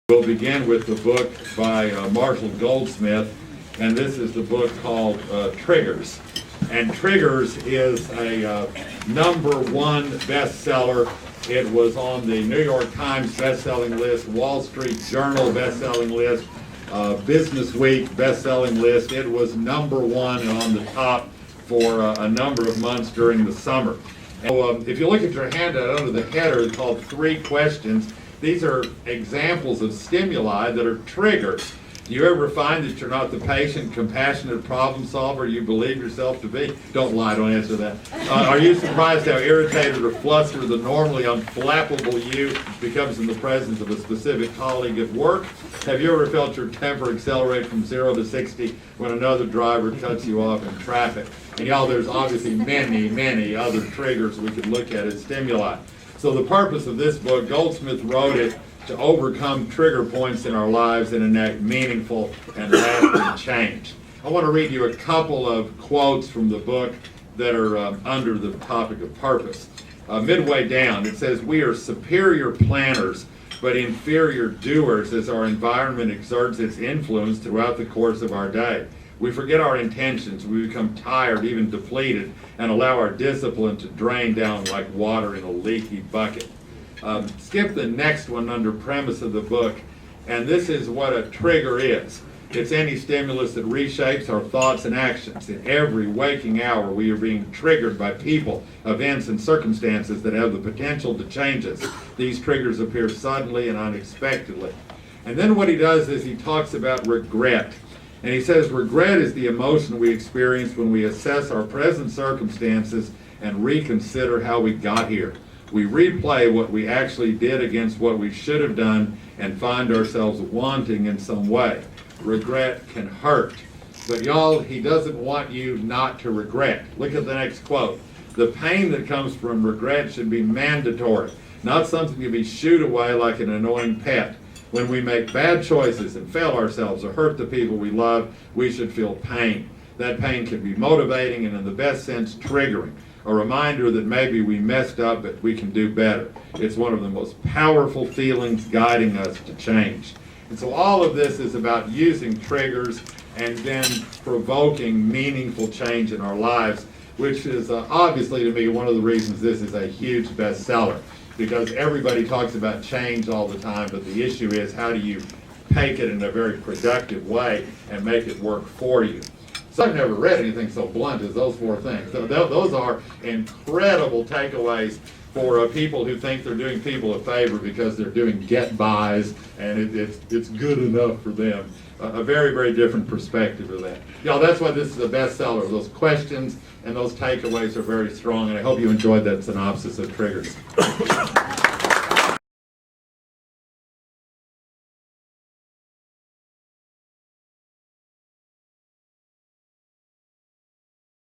We'll begin with the book by Marshall Goldsmith, and this is the book called Triggers. And Triggers is a #1 bestseller. It was on the New York Times best-selling list, Wall Street Journal best-selling list, Business Week best-selling list. It was #1 and on the top for a number of months during the summer. So, if you look at your handout under the header, it's called 3 Questions. These are examples of stimuli that are triggers. Do you ever find that you're not the patient, compassionate problem solver you believe yourself to be? Don't lie, don't answer that. Are you surprised how irritated or flustered the normally unflappable you becomes in the presence of a specific colleague at work? Have you ever felt your temper accelerate from 0 to 60 when another driver cuts you off in traffic? And y'all, there's obviously many other triggers we could look at as stimuli. So the purpose of this book, Goldsmith wrote it to overcome trigger points in our lives and enact meaningful and lasting change. I want to read you a couple of quotes from the book that are under the topic of purpose. Midway down, it says, "We are superior planners, but inferior doers as our environment exerts its influence throughout the course of our day. We forget our intentions, we become tired, even depleted, and allow our discipline to drain down like water in a leaky bucket." Skip the next one under premise of the book, and this is what a trigger is. It's any stimulus that reshapes our thoughts and actions. In every waking hour, we are being triggered by people, events, and circumstances that have the potential to change us. These triggers appear suddenly and unexpectedly. And then what he does is he talks about regret. And he says, regret is the emotion we experience when we assess our present circumstances and reconsider how we got here. We replay what we actually did against what we should have done and find ourselves wanting in some way. Regret can hurt. But y'all, he doesn't want you not to regret. Look at the next quote. The pain that comes from regret should be mandatory, not something to be shooed away like an annoying pet. When we make bad choices and fail ourselves or hurt the people we love, we should feel pain. That pain can be motivating and in the best sense triggering. A reminder that maybe we messed up, but we can do better. It's one of the most powerful feelings guiding us to change. And so all of this is about using triggers and then provoking meaningful change in our lives, which is obviously to me one of the reasons this is a huge bestseller. Because everybody talks about change all the time, but the issue is how do you take it in a very productive way and make it work for you. So I've never read anything so blunt as those 4 things. So those are incredible takeaways for people who think they're doing people a favor because they're doing get-bys and it's good enough for them. A very different perspective of that. Y'all, that's why this is a bestseller. Those questions and those takeaways are very strong, and I hope you enjoyed that synopsis of Triggers.